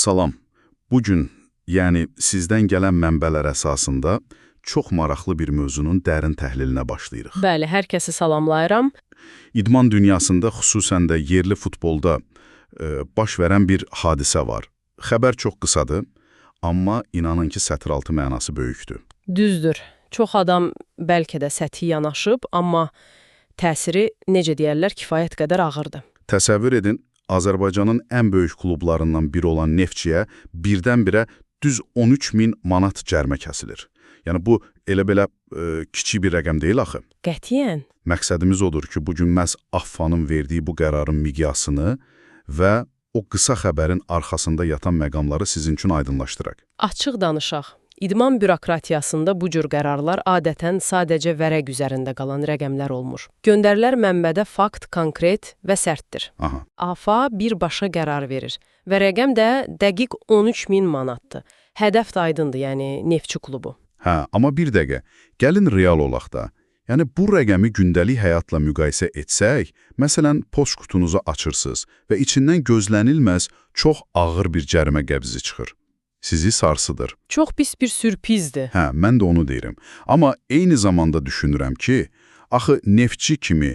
Salam. Bugün, yəni sizdən gələn mənbələr əsasında çox maraqlı bir mövzunun dərin təhlilinə başlayırıq. Bəli, hər kəsi salamlayıram. İdman dünyasında, xüsusən də yerli futbolda baş verən bir hadisə var. Xəbər çox qısadır, amma inanın ki, sətiraltı mənası böyükdür. Düzdür. Çox adam bəlkə də səthi yanaşıb, amma təsiri, necə deyərlər, kifayət qədər ağırdır. Təsəvvür edin, Azərbaycanın ən böyük klublarından biri olan Neftçiyə birdən-birə düz 13 min manat cərimə kəsilir. Yəni bu elə-belə kiçik bir rəqəm deyil axı. Qətiyyən. Məqsədimiz odur ki, bugün məhz AFFA-nın verdiyi bu qərarın miqyasını və o qısa xəbərin arxasında yatan məqamları sizin üçün aydınlaşdıraq. Açıq danışaq. İdman bürokratiyasında bu cür qərarlar adətən sadəcə vərəq üzərində qalan rəqəmlər olmur. Göndərilər mənbədə fakt, konkret və sərtdir. AFFA birbaşa qərar verir və rəqəm də dəqiq 13 min manatdır. Hədəf də aydındır, yəni Neftçi klubu. Amma bir dəqiqə, gəlin real olaq da. Yəni bu rəqəmi gündəlik həyatla müqayisə etsək, məsələn, poçt kutunuzu açırsınız və içindən gözlənilməz çox ağır bir cərimə qəbzi çıxır. Sizi sarsıdır. Çox pis bir sürprizdir. Mən də onu deyirəm. Amma eyni zamanda düşünürəm ki, axı Neftçi kimi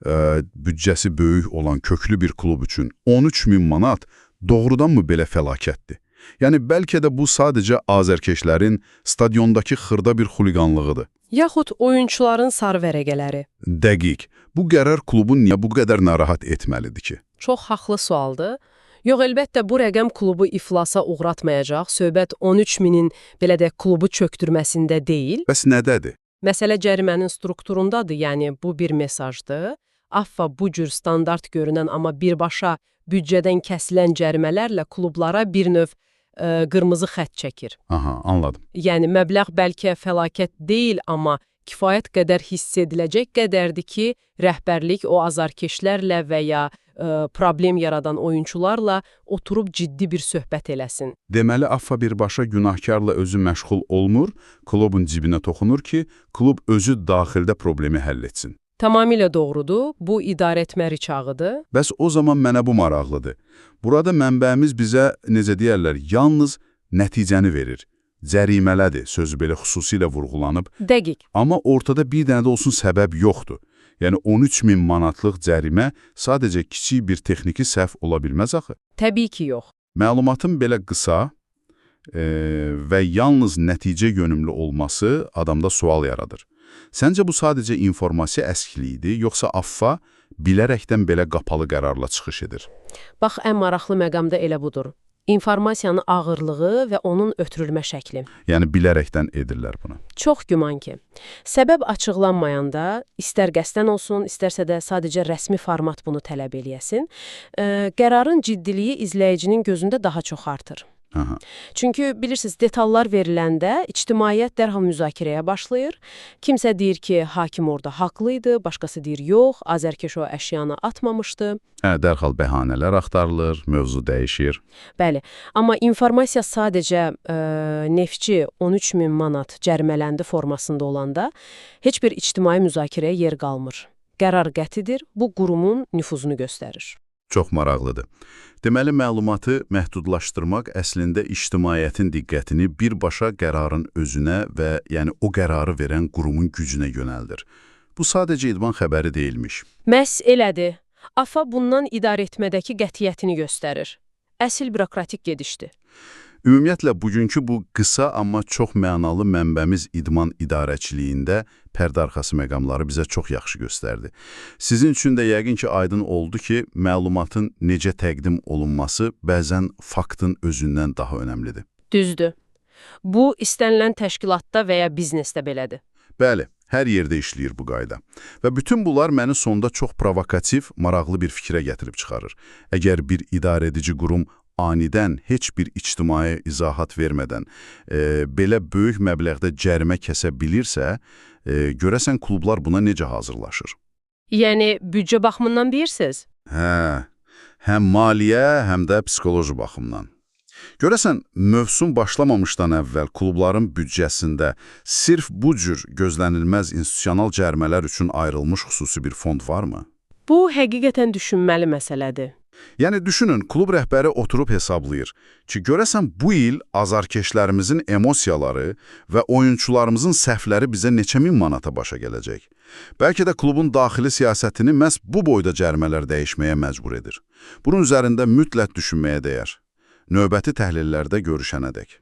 büdcəsi böyük olan köklü bir klub üçün 13 min manat doğrudanmı belə fəlakətdir? Yəni bəlkə də bu sadəcə azərkeşlərin stadiondakı xırda bir xuliqanlığıdır. Yaxud oyunçuların sarı vərəqələri. Dəqiq. Bu qərar klubun niyə bu qədər narahat etməlidir ki? Çox haqlı sualdır. Yox, əlbəttə bu rəqəm klubu iflasa uğratmayacaq. Söhbət 13 minin belə də klubu çöktürməsində deyil. Bəs nədədir? Məsələ cərimənin strukturundadır, yəni bu bir mesajdır. AFFA bu cür standart görünən, amma birbaşa büdcədən kəsilən cərimələrlə klublara bir növ qırmızı xətt çəkir. Anladım. Yəni məbləğ bəlkə fəlakət deyil, amma kifayət qədər hiss ediləcək qədərdir ki, rəhbərlik o azarkeşlərlə və ya problem yaradan oyunçularla oturub ciddi bir söhbət eləsin. Deməli, AFFA birbaşa günahkarla özü məşğul olmur, klubun cibinə toxunur ki, klub özü daxildə problemi həll etsin. Tamamilə doğrudur, bu idarəetmə riçağıdır. Bəs o zaman mənə bu maraqlıdır. Burada mənbəmiz bizə, necə deyərlər, yalnız nəticəni verir. Cərimələdir, sözü belə xüsusilə vurğulanıb. Dəqiq. Amma ortada bir dənə də olsun səbəb yoxdur. Yəni 13 min manatlıq cərimə sadəcə kiçik bir texniki səhv ola bilməz axı. Təbii ki, yox. Məlumatın belə qısa və yalnız nəticə yönümlü olması adamda sual yaradır. Səncə bu sadəcə informasiya əskiliyidir, yoxsa AFFA bilərəkdən belə qapalı qərarla çıxış edir? Bax, ən maraqlı məqam da elə budur. İnformasiyanın ağırlığı və onun ötürülmə şəkli. Yəni bilərəkdən edirlər bunu. Çox güman ki. Səbəb açıqlanmayanda, istər qəsdən olsun, istərsə də sadəcə rəsmi format bunu tələb eləyəsin, qərarın ciddiliyi izləyicinin gözündə daha çox artır. Çünki bilirsiniz, detallar veriləndə ictimaiyyət dərhal müzakirəyə başlayır. Kimsə deyir ki, hakim orada haqlıydı, başqası deyir yox, azərkeş o əşyanı atmamışdı. Dərhal bəhanələr axtarılır, mövzu dəyişir. Bəli, amma informasiya sadəcə Neftçi 13 min manat cərimələndi formasında olanda heç bir ictimai müzakirəyə yer qalmır. Qərar qətidir, bu qurumun nüfuzunu göstərir. Çox maraqlıdır. Deməli, məlumatı məhdudlaşdırmaq əslində ictimaiyyətin diqqətini birbaşa qərarın özünə və yəni o qərarı verən qurumun gücünə yönəldir. Bu sadəcə idman xəbəri deyilmiş. Məhz elədir. AFFA bundan idarəetmədəki qətiyyətini göstərir. Əsl bürokratik gedişdir. Ümumiyyətlə, bugünkü bu qısa, amma çox mənalı mənbəmiz idman idarəçiliyində pərdarxası məqamları bizə çox yaxşı göstərdi. Sizin üçün də yəqin ki, aydın oldu ki, məlumatın necə təqdim olunması bəzən faktın özündən daha önəmlidir. Düzdür. Bu, istənilən təşkilatda və ya biznesdə belədir. Bəli, hər yerdə işləyir bu qayda. Və bütün bunlar məni sonda çox provokativ, maraqlı bir fikrə gətirib çıxarır. Əgər bir idarəedici qurum anidən heç bir ictimai izahat vermədən belə böyük məbləğdə cərimə kəsə bilirsə, görəsən klublar buna necə hazırlaşır? Yəni, büdcə baxımından deyirsiniz? Həm maliyyə, həm də psixoloji baxımdan. Görəsən, mövsum başlamamışdan əvvəl klubların büdcəsində sırf bu cür gözlənilməz institusional cərimələr üçün ayrılmış xüsusi bir fond varmı? Bu, həqiqətən düşünməli məsələdir. Yəni düşünün, klub rəhbəri oturub hesablayır ki, görəsən bu il azarkeşlərimizin emosiyaları və oyunçularımızın səhvləri bizə neçə min manata başa gələcək. Bəlkə də klubun daxili siyasətini məhz bu boyda cərimələr dəyişməyə məcbur edir. Bunun üzərində mütləq düşünməyə dəyər. Növbəti təhlillərdə görüşənədək.